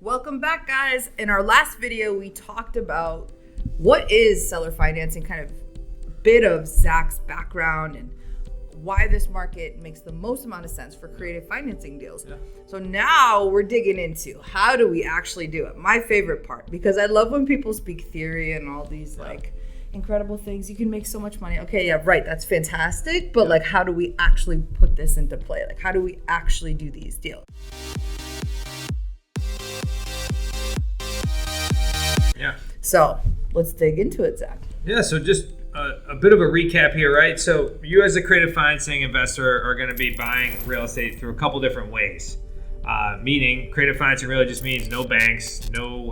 Welcome back, guys. In our last video, we talked about what is seller financing, kind of bit of Zach's background and why this market makes the most amount of sense for creative financing deals. Yeah. So now we're digging into how do we actually do it? My favorite part, because I love when people speak theory and all these like incredible things. You can make so much money. Okay, yeah, right. That's fantastic. But like, how do we actually put this into play? Like, how do we actually do these deals? Yeah. So let's dig into it, Zach. Yeah, so just a bit of a recap here, right? So you as a creative financing investor are going to be buying real estate through a couple different ways. Meaning creative financing really just means no banks, no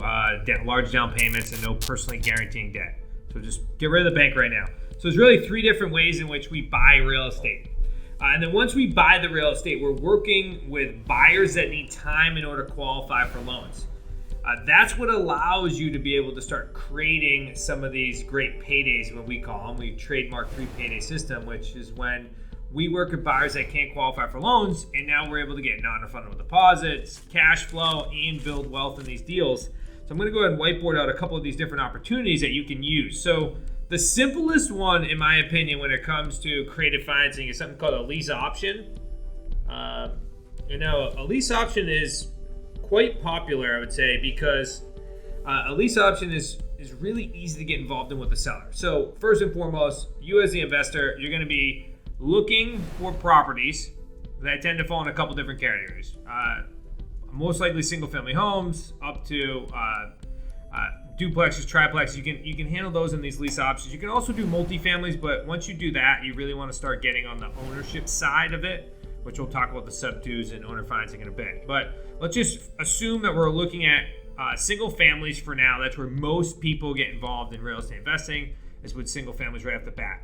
large down payments, and no personally guaranteeing debt. So just get rid of the bank right now. So there's really three different ways in which we buy real estate. And then once we buy the real estate, we're working with buyers that need time in order to qualify for loans. That's what allows you to be able to start creating some of these great paydays, what we call them. We trademark 3 payday system, which is when we work with buyers that can't qualify for loans, and now we're able to get non-refundable deposits, cash flow, and build wealth in these deals. So I'm going to go ahead and whiteboard out a couple of these different opportunities that you can use. So the simplest one, in my opinion, when it comes to creative financing is something called a lease option. A lease option is quite popular, I would say, because a lease option is really easy to get involved in with the seller. So first and foremost, you as the investor, you're going to be looking for properties that tend to fall in a couple different categories. Most likely single-family homes, up to duplexes, triplexes. You can handle those in these lease options. You can also do multifamilies, but once you do that, you really want to start getting on the ownership side of it, which we'll talk about the sub-2s and owner financing in a bit. But let's just assume that we're looking at single families for now. That's where most people get involved in real estate investing, is with single families right off the bat.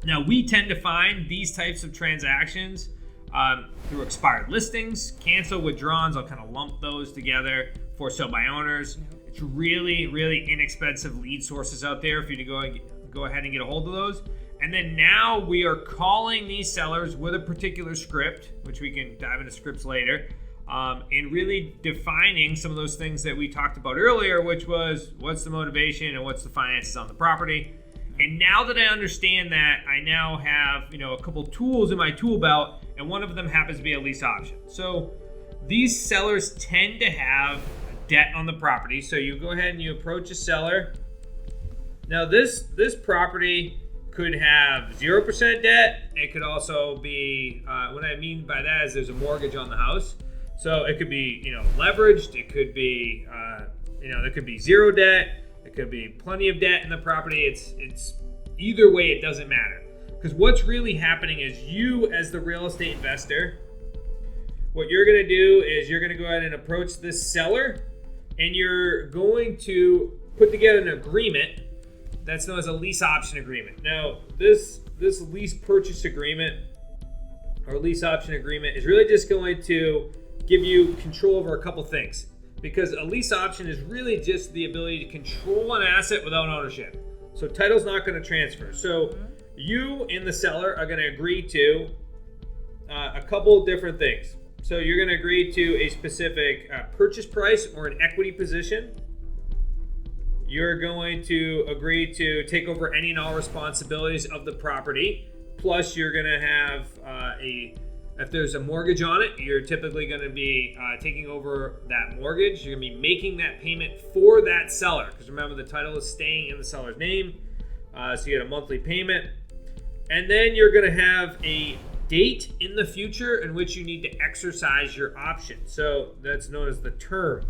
Now, we tend to find these types of transactions through expired listings, cancel withdrawals. I'll kind of lump those together. For sale by owners. It's really, really inexpensive lead sources out there for you to go ahead and get a hold of those. And then now we are calling these sellers with a particular script, which we can dive into scripts later, and really defining some of those things that we talked about earlier, which was what's the motivation and what's the finances on the property. And now that I understand that, I now have a couple tools in my tool belt, and one of them happens to be a lease option. So these sellers tend to have debt on the property. So you go ahead and you approach a seller. Now this property could have 0% debt. It could also be, what I mean by that is there's a mortgage on the house. So it could be, leveraged. It could be, there could be zero debt. It could be plenty of debt in the property. It's either way, it doesn't matter. Because what's really happening is you as the real estate investor, what you're going to do is you're going to go ahead and approach this seller, and you're going to put together an agreement that's known as a lease option agreement. Now, this lease purchase agreement or lease option agreement is really just going to give you control over a couple things, because a lease option is really just the ability to control an asset without ownership. So title's not going to transfer. So you and the seller are going to agree to a couple different things. So you're going to agree to a specific purchase price or an equity position. You're going to agree to take over any and all responsibilities of the property. Plus, you're going to have if there's a mortgage on it, you're typically going to be taking over that mortgage. You're going to be making that payment for that seller. Because remember, the title is staying in the seller's name. So you get a monthly payment. And then you're going to have a date in the future in which you need to exercise your option. So that's known as the term,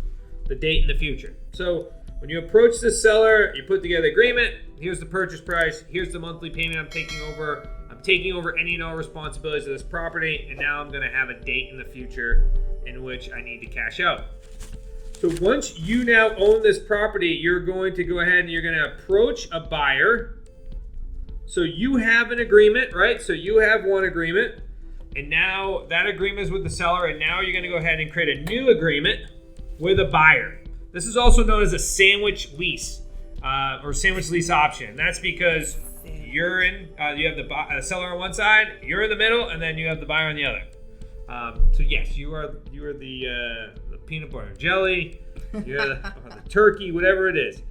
the date in the future. So when you approach the seller, you put together the agreement. Here's the purchase price. Here's the monthly payment I'm taking over. I'm taking over any and all responsibilities of this property, and now I'm going to have a date in the future in which I need to cash out. So once you now own this property, you're going to go ahead and you're going to approach a buyer. So you have an agreement, right? So you have one agreement, and now that agreement is with the seller, and now you're going to go ahead and create a new agreement with a buyer. This is also known as a sandwich lease or sandwich lease option. That's because you have the seller on one side, you're in the middle, and then you have the buyer on the other. So yes, you are the peanut butter and jelly. You're the turkey, whatever it is.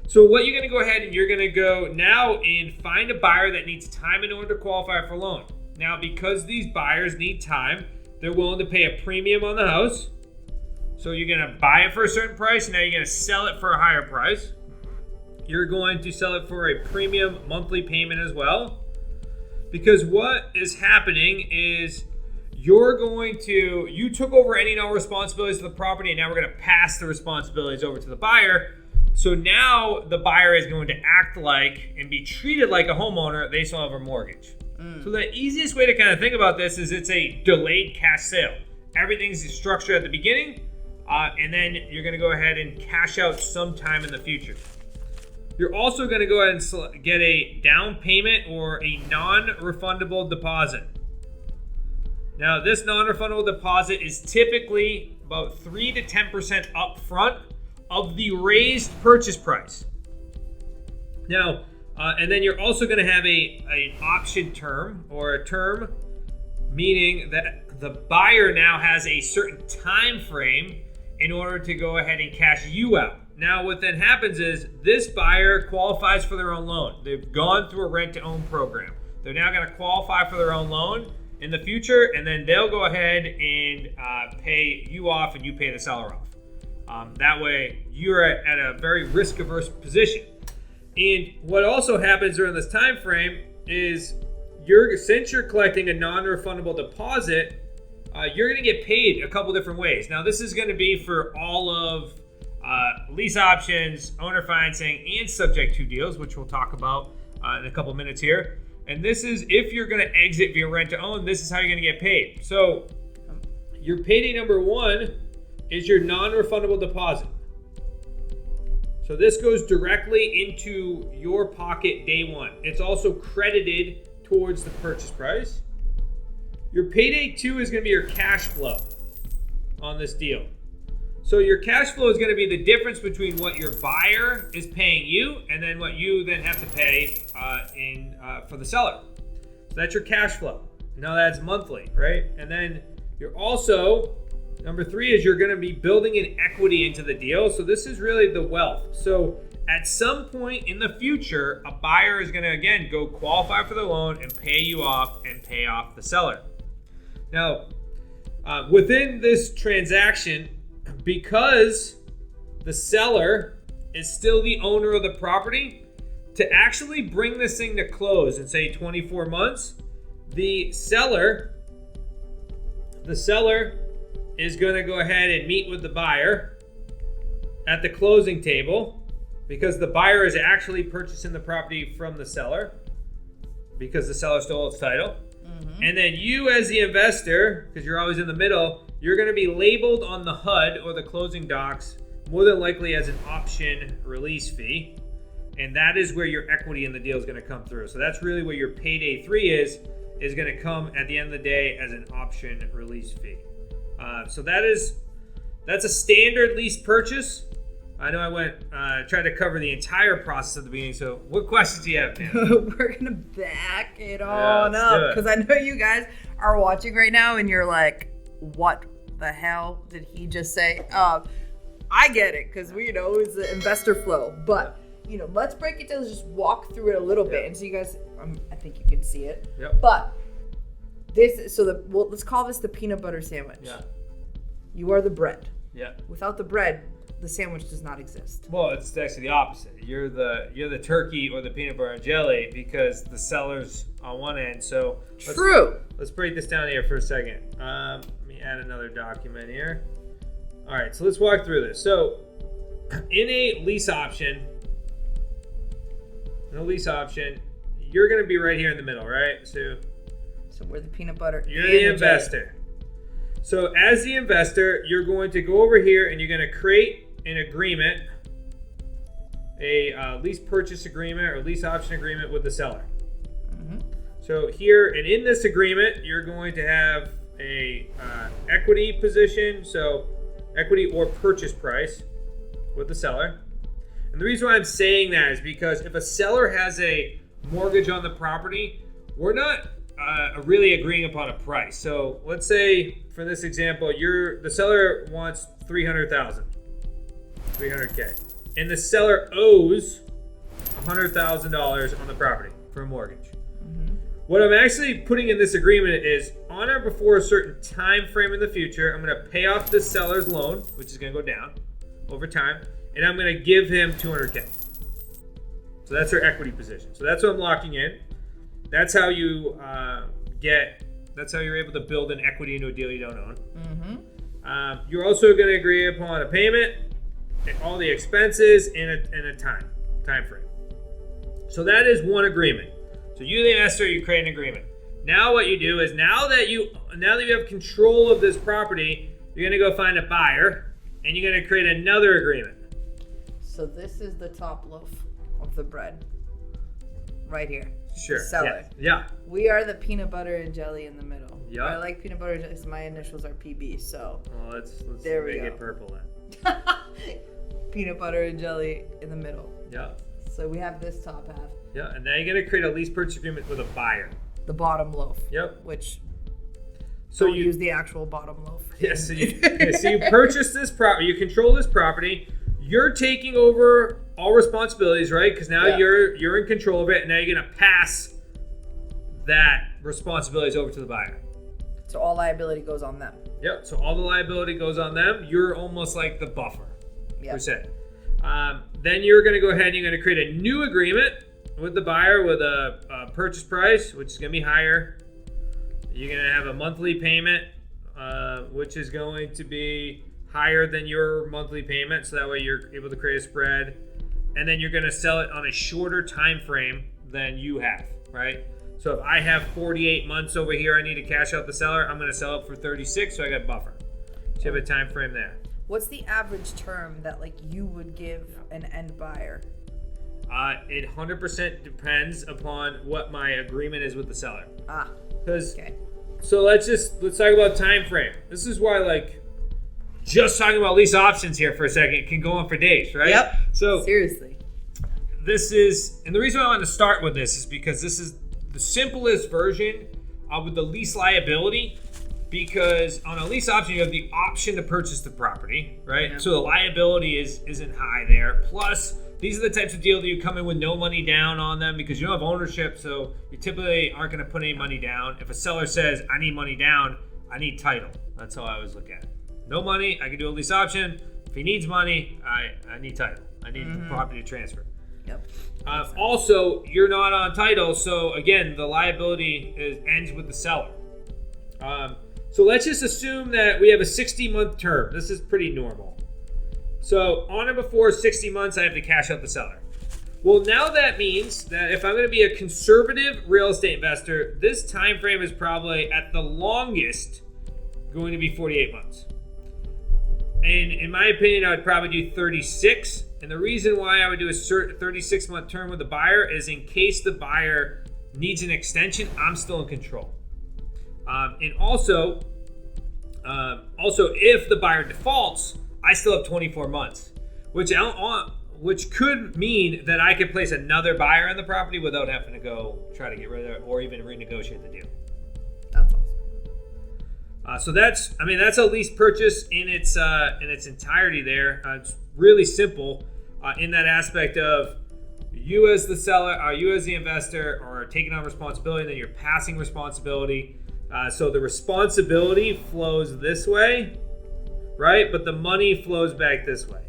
So what you're going to go ahead and you're going to go now and find a buyer that needs time in order to qualify for a loan. Now, because these buyers need time, they're willing to pay a premium on the house. So you're going to buy it for a certain price, and now you're going to sell it for a higher price. You're going to sell it for a premium monthly payment as well. Because what is happening is you took over any and all responsibilities of the property, and now we're going to pass the responsibilities over to the buyer. So now the buyer is going to act like and be treated like a homeowner. They still have a mortgage. So the easiest way to kind of think about this is it's a delayed cash sale. Everything's structured at the beginning, and then you're going to go ahead and cash out sometime in the future. You're also going to go ahead and get a down payment or a non-refundable deposit. Now, this non-refundable deposit is typically about 3 to 10% upfront of the raised purchase price. Now, and then you're also going to have an option term or a term, meaning that the buyer now has a certain time frame in order to go ahead and cash you out. Now, what then happens is this buyer qualifies for their own loan. They've gone through a rent-to-own program. They're now going to qualify for their own loan in the future, and then they'll go ahead and pay you off and you pay the seller off. That way, you're at a very risk-averse position. And what also happens during this time frame is since you're collecting a non-refundable deposit, you're going to get paid a couple different ways. Now, this is going to be for all of lease options, owner financing, and subject to deals, which we'll talk about in a couple minutes here. And this is if you're going to exit via rent to own, this is how you're going to get paid. So your payday number one is your non-refundable deposit. So this goes directly into your pocket day one. It's also credited towards the purchase price. Your payday two is going to be your cash flow on this deal. So your cash flow is going to be the difference between what your buyer is paying you and then what you then have to pay for the seller. So that's your cash flow. Now that's monthly, right? And then you're also, number three is you're going to be building an equity into the deal. So this is really the wealth. So at some point in the future, a buyer is going to, again, go qualify for the loan and pay you off and pay off the seller. Now, within this transaction, because the seller is still the owner of the property, to actually bring this thing to close in, say, 24 months, the seller is going to go ahead and meet with the buyer at the closing table because the buyer is actually purchasing the property from the seller because the seller stole its title. Mm-hmm. And then you as the investor, because you're always in the middle, you're going to be labeled on the HUD or the closing docs more than likely as an option release fee. And that is where your equity in the deal is going to come through. So that's really where your payday three is going to come at the end of the day as an option release fee. So that's a standard lease purchase. I know I tried to cover the entire process at the beginning. So what questions do you have, Pamela? We're going to back it on up because I know you guys are watching right now and you're like, what the hell did he just say? I get it because it's the investor flow, but let's break it down. Just walk through it a little bit, and so you guys, I think you can see it. Yep. But let's call this the peanut butter sandwich. Yeah. You are the bread. Yeah. Without the bread, the sandwich does not exist. Well, it's actually the opposite. You're the turkey or the peanut butter and jelly because the seller's on one end. So let's break this down here for a second. Let me add another document here. All right, so let's walk through this. So in a lease option, you're going to be right here in the middle, right? So we're the peanut butter. You're the investor. So as the investor, you're going to go over here and you're going to create an agreement, a lease purchase agreement or lease option agreement with the seller. Mm-hmm. So here and in this agreement, you're going to have a equity position, so equity or purchase price with the seller. And the reason why I'm saying that is because if a seller has a mortgage on the property, we're not really agreeing upon a price. So let's say for this example, the seller wants $300,000. $300K. And the seller owes $100,000 on the property for a mortgage. What I'm actually putting in this agreement is on or before a certain time frame in the future, I'm going to pay off the seller's loan, which is going to go down over time, and I'm going to give him $200K. So that's our equity position. So that's what I'm locking in. That's how you that's how you're able to build an equity into a deal you don't own. You're also going to agree upon a payment, all the expenses, and a time frame. So that is one agreement. So you, the investor, you create an agreement. Now what you do is now that you have control of this property, you're going to go find a buyer, and you're going to create another agreement. So this is the top loaf of the bread, right here. Sure. The seller. Yeah. We are the peanut butter and jelly in the middle. Yeah. I like peanut butter because my initials are PB. So. Well, let's there we make go. it purple then. Peanut butter and jelly in the middle. Yeah. So we have this top half. Yeah, and now you're going to create a lease purchase agreement with a buyer. The bottom loaf. Yep. Which. So don't you use the actual bottom loaf. Yes. So you purchase this property. You control this property. You're taking over all responsibilities, right? Because now you're in control of it, and now you're going to pass that responsibilities over to the buyer. So all liability goes on them. Yep. So all the liability goes on them. You're almost like the buffer, per se. Then you're going to go ahead and you're going to create a new agreement with the buyer with a purchase price, which is going to be higher. You're going to have a monthly payment, which is going to be higher than your monthly payment, so that way you're able to create a spread. And then you're going to sell it on a shorter time frame than you have, right? So if I have 48 months over here, I need to cash out the seller, I'm going to sell it for 36, so I got a buffer. So you have a time frame there. What's the average term that you would give an end buyer? It 100% depends upon what my agreement is with the seller. Okay. So let's talk about time frame. This is why just talking about lease options here for a second can go on for days, right? Yep. So seriously, and the reason why I wanted to start with this is because this is the simplest version with the lease liability. Because on a lease option, you have the option to purchase the property, right? Yeah. So the liability isn't high there. Plus, these are the types of deals that you come in with no money down on them because you don't have ownership, so you typically aren't going to put any money down. If a seller says, I need money down, I need title. That's how I always look at it. No money, I can do a lease option. If he needs money, I need title. I need the property to transfer. Yep. Also, you're not on title, so again, the liability ends with the seller. So let's just assume that we have a 60-month term. This is pretty normal. So on or before 60 months, I have to cash out the seller. Well, now that means that if I'm going to be a conservative real estate investor, this time frame is probably at the longest going to be 48 months. And in my opinion, I would probably do 36. And the reason why I would do a 36-month term with the buyer is in case the buyer needs an extension, I'm still in control. And also, if the buyer defaults, I still have 24 months, which could mean that I could place another buyer on the property without having to go try to get rid of it or even renegotiate the deal. That's awesome. So that's a lease purchase in its entirety. There, it's really simple in that aspect of you as the seller, you as the investor, are taking on responsibility, and then you're passing responsibility. So the responsibility flows this way, right? But the money flows back this way.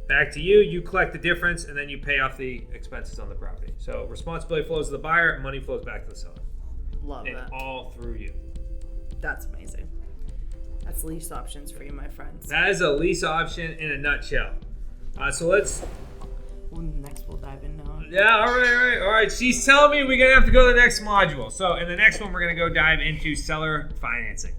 Back to you, you collect the difference, and then you pay off the expenses on the property. So responsibility flows to the buyer, and money flows back to the seller. Love that. And all through you. That's amazing. That's lease options for you, my friends. That is a lease option in a nutshell. So let's... Next we'll dive in now. Yeah, all right. She's telling me we're going to have to go to the next module. So in the next one, we're going to go dive into seller financing.